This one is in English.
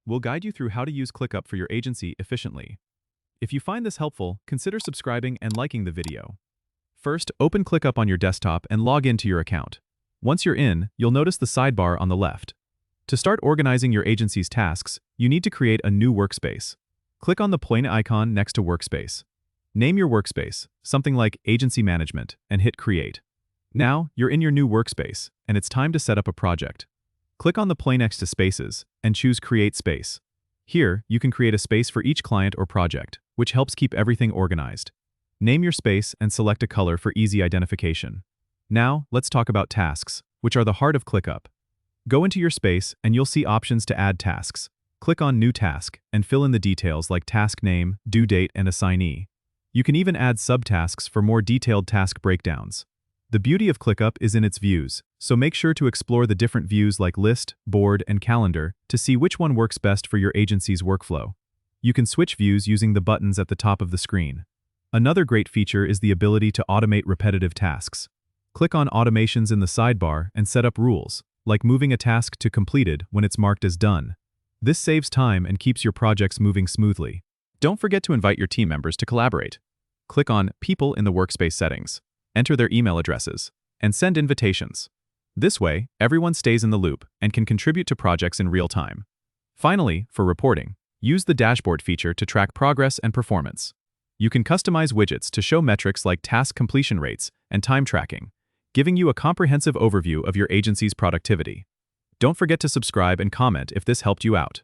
we'll guide you through how to use ClickUp for your agency efficiently. If you find this helpful, consider subscribing and liking the video. First, open ClickUp on your desktop and log into your account. Once you're in, you'll notice the sidebar on the left. To start organizing your agency's tasks, you need to create a new workspace. Click on the plane icon next to Workspace. Name your workspace, something like Agency Management, and hit Create. Now, you're in your new workspace, and it's time to set up a project. Click on the plane next to Spaces, and choose Create Space. Here, you can create a space for each client or project, which helps keep everything organized. Name your space and select a color for easy identification. Now, let's talk about tasks, which are the heart of ClickUp. Go into your space, and you'll see options to add tasks. Click on New Task, and fill in the details like task name, due date, and assignee. You can even add subtasks for more detailed task breakdowns. The beauty of ClickUp is in its views, so make sure to explore the different views like List, Board, and Calendar to see which one works best for your agency's workflow. You can switch views using the buttons at the top of the screen. Another great feature is the ability to automate repetitive tasks. Click on Automations in the sidebar and set up rules, like moving a task to completed when it's marked as done. This saves time and keeps your projects moving smoothly. Don't forget to invite your team members to collaborate. Click on People in the Workspace settings. Enter their email addresses, and send invitations. This way, everyone stays in the loop and can contribute to projects in real time. Finally, for reporting, use the dashboard feature to track progress and performance. You can customize widgets to show metrics like task completion rates and time tracking, giving you a comprehensive overview of your agency's productivity. Don't forget to subscribe and comment if this helped you out.